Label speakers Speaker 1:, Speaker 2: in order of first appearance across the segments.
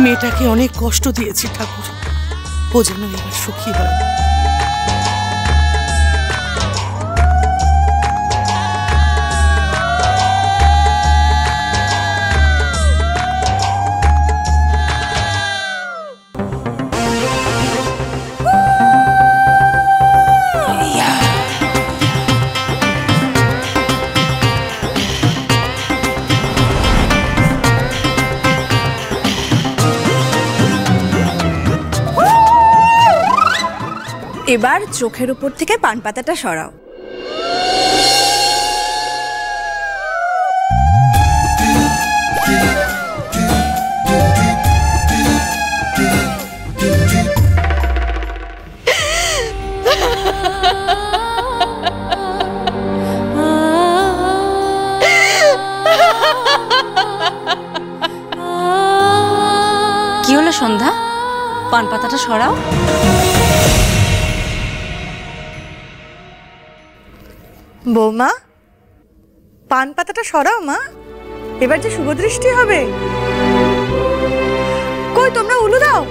Speaker 1: মেয়েটাকে অনেক কষ্ট দিয়েছি ঠাকুর, ও যেন এবার সুখী হয়।
Speaker 2: এবার চোখের উপর থেকে পান পাতাটা সরাও।
Speaker 3: কি হলো সন্ধ্যা, পান পাতাটা সরাও।
Speaker 2: বৌমা, পান পাতাটা সরাও মা, এবার যে শুভ দৃষ্টি হবে। কই তোমরা উলু দাও।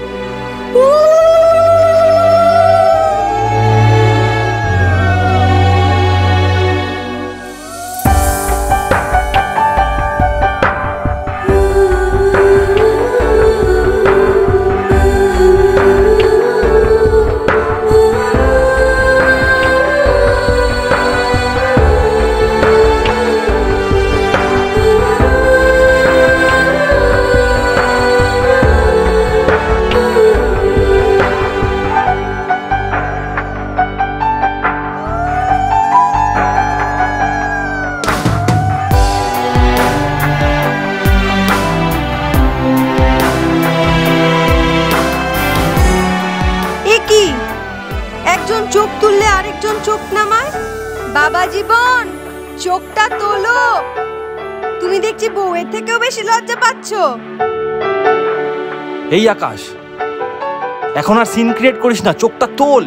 Speaker 2: একজন চোখ তুললে আরেকজন চোখ নামায়। বাবা জীবন, চোখটা তোলো। তুমি দেখছি বউয়ের থেকেও বেশি লজ্জা পাচ্ছ।
Speaker 4: এই আকাশ, এখন আর সিন ক্রিয়েট করিস না, চোখটা তোল।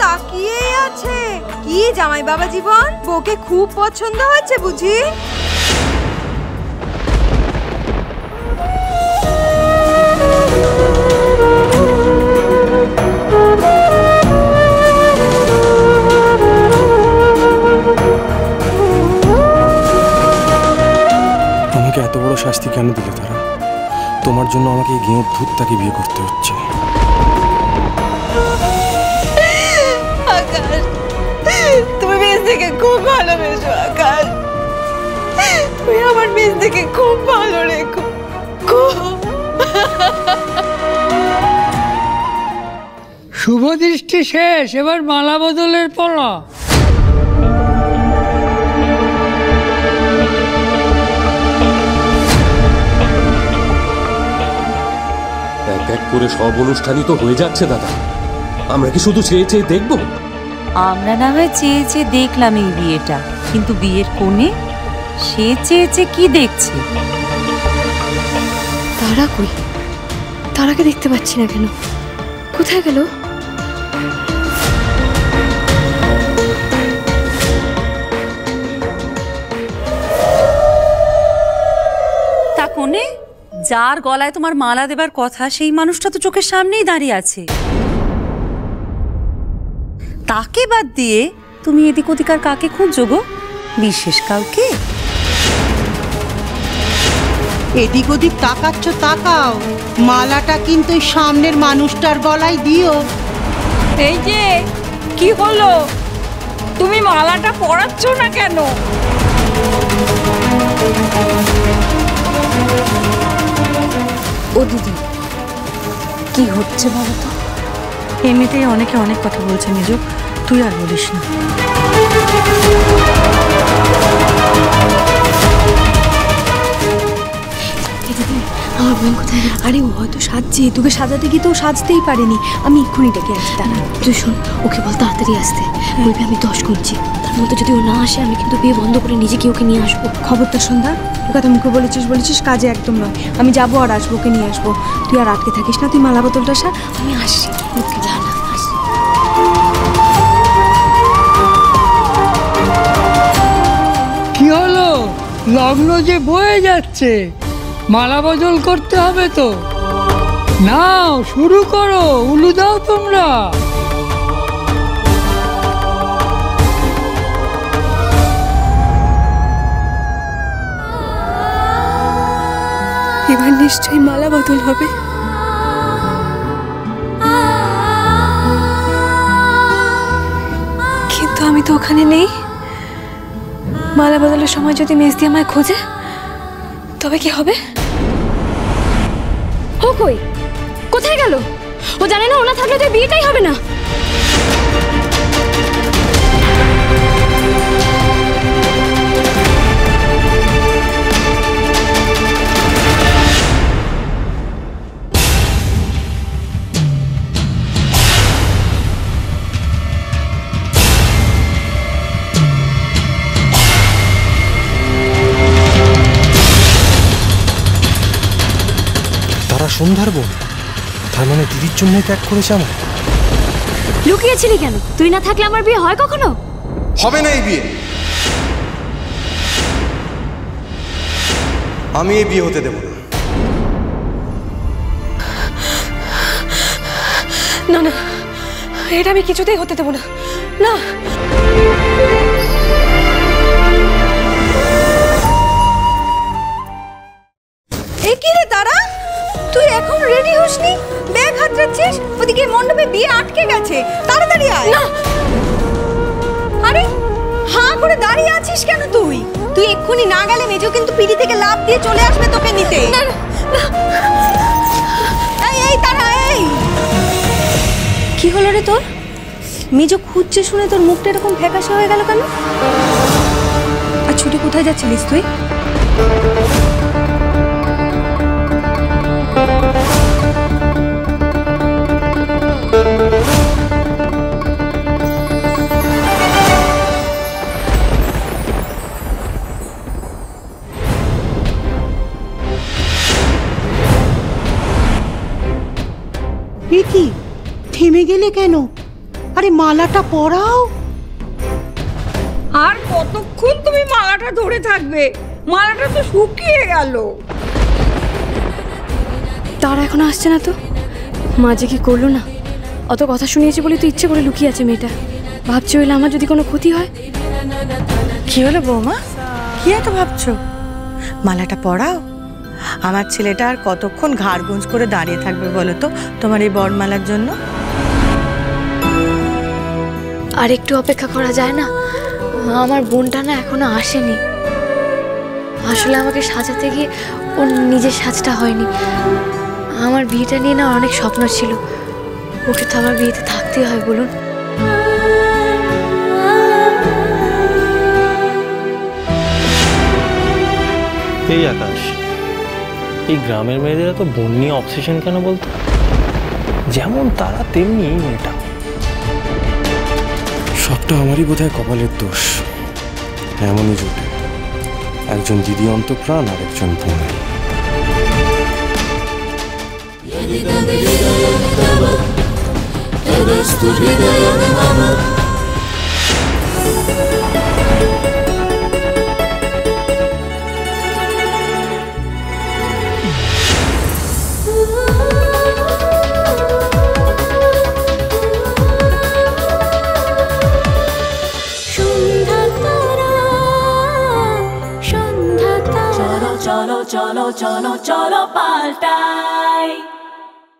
Speaker 2: তাকিয়েই আছে। কি জামাই বাবা জীবন, বউকে খুব পছন্দ হয়েছে বুঝি?
Speaker 4: আমাকে এত বড় শাস্তি কেন দিলে তারা? তোমার জন্য আমাকে এই গেঁয়ো ভূতটাকে বিয়ে করতে হচ্ছে।
Speaker 2: তুমি মেজদিকে খুব ভালোবেসো আকাশ, তুমি আমার মেজদিকে খুব ভালো রেখো।
Speaker 5: শুভ দৃষ্টি শেষ, এবার মালা বদলের পালা।
Speaker 6: এক এক করে সব অনুষ্ঠানই তো হয়ে যাচ্ছে দাদা, আমরা কি শুধু চেয়ে চেয়ে দেখবো?
Speaker 3: আমরা না হয় চেয়ে চেয়ে দেখলাম এই বিয়েটা, কিন্তু বিয়ের কোণে সে চেয়ে চেয়ে কি দেখছে?
Speaker 7: তারা কই? তারাকে দেখতে পাচ্ছি না কেন, কোথায় গেল?
Speaker 3: তা কোণে যার গলায় তোমার মালা দেবার কথা, সেই মানুষটা তো চোখের সামনেই দাঁড়িয়ে আছে। তাকে বাদ দিয়ে তুমি এদিক ওদিক আর কাকে খুঁজছো গো? বিশেষ কাউকে?
Speaker 8: এদিক ওদিক তাকাচ্ছ তাকাও, মালাটা কিন্তু সামনের মানুষটার গলায় দিও।
Speaker 5: এই যে কি হলো, তুমি মালাটা পরাচ্ছ না কেন?
Speaker 7: ও দিদি, কি হচ্ছে বলো তো?
Speaker 1: এমনিতেই অনেকে অনেক কথা বলছে নিজু, তুই আর বলিস না।
Speaker 7: আমার বোন কোথায়? আরে ও হয়তো সাজছে, তোকে সাজাতে গিয়ে তো সাজতেই পারেনি। আমি এক্ষুনি ডেকে আছি, দাঁড়া। তুই শোন, ওকে বল তাড়াতাড়ি আসতে। বলবি আমি 10 করছি, তার মধ্যে যদি ও না আসে আমি কিন্তু বিয়ে বন্ধ করে নিজেকে ওকে নিয়ে আসবো।
Speaker 2: খবরদার সন্ধ্যা, তুই কথা মুখে বলেছিস কাজে একদম নয়। আমি যাবো আর আসবো, ওকে নিয়ে আসবো। তুই আর আটকে থাকিস না, তুই মালা বোতলটা সা।
Speaker 7: আমি আসছি, ওকে যা না আসছি।
Speaker 9: কি হলো? লগ্ন যে বয়ে যাচ্ছে, মালা বদল করতে হবে তো। নাও শুরু করো, উলু দাও তোমরা।
Speaker 7: এবার নিশ্চয়ই মালা বদল হবে। কিন্তু আমি তো ওখানে নেই। মালা বদলের সময় যদি মেজদি আমায় খোঁজে তবে কি হবে? ও কই? কোথায় গেল? ও জানে না ও না থাকলে তো বিয়েটাই হবে না।
Speaker 4: তারা সন্ধ্যার বোন, তার মানে দিদির জন্যই ত্যাগ করেছে আমার।
Speaker 7: লুকিয়েছিলি কেন? তুই না থাকলে আমার বিয়ে হয় কখনো?
Speaker 10: হবে না এই বিয়ে। আমি এই বিয়ে হতে দেব না।
Speaker 7: না না, এটা আমি কিছুতেই হতে দেব না। না,
Speaker 2: এ কি রে তারা, তুই এখন রেডি হসনি? ব্যাগ হাতড়াচ্ছিস? ওদিকে মণ্ডপে বিয়ে আটকে গেছে, তাড়াতাড়ি আয়।
Speaker 7: না,
Speaker 2: আরে হাঁ করে দাঁড়িয়ে আছিস কেন তুই? তুই এক্ষুনি না গেলে মেজো কিন্তু পিড়ি থেকে লাফ দিয়ে চলে আসবে তোকে নিতে। এই তারা, এই কি হলো রে তোর? মেজো খুঁজছে শুনে তোর মুখটা এরকম ফ্যাকাশে হয়ে গেল কেন? আর ছুটি কোথায় যাচ্ছিলিস তুই?
Speaker 8: কি থেমে গেলে কেন? আরে মালাটা পরাও।
Speaker 5: আর কতক্ষণ তুমি মালাটা ধরে থাকবে? মালাটা তো শুকিয়ে গেল।
Speaker 7: তারা এখনো আসছে না তো? মা যে কি করলো না, অত কথা শুনিয়েছে বলে তো ইচ্ছে করে লুকিয়ে আছে মেয়েটা। ভাবছি হইলে আমার যদি কোনো ক্ষতি হয়।
Speaker 1: কি হলো বৌমা, কি এত ভাবছো? মালাটা পরাও। আমার ছেলেটা আর কতক্ষণ ঘাড় গুঁজ করে দাঁড়িয়ে থাকবে বলো তো তোমার এই বরমালার জন্য?
Speaker 7: আর একটু অপেক্ষা করা যায় না? আমার বোনটা না এখনো আসেনি। আসলে আমাকে সাজাতে গিয়ে ওর নিজের সাজটা হয়নি। আমার বিয়েটা নিয়ে না অনেক স্বপ্ন ছিল। ওকে তো আমার বিয়েতে থাকতেই হয় বলুন।
Speaker 4: এই আকাশ, এই গ্রামের মেয়েদের এত বোন নিয়ে অবসেশন কেন বলতো? যেমন তারা তেমনি এই মেয়েটা। সবটা আমারই বোধহয় কপালের দোষ। এমনই জুটে, একজন দিদি অন্তঃপ্রাণ আর একজন বোন।
Speaker 11: চলো চলো চলো চলো পাল্টাই।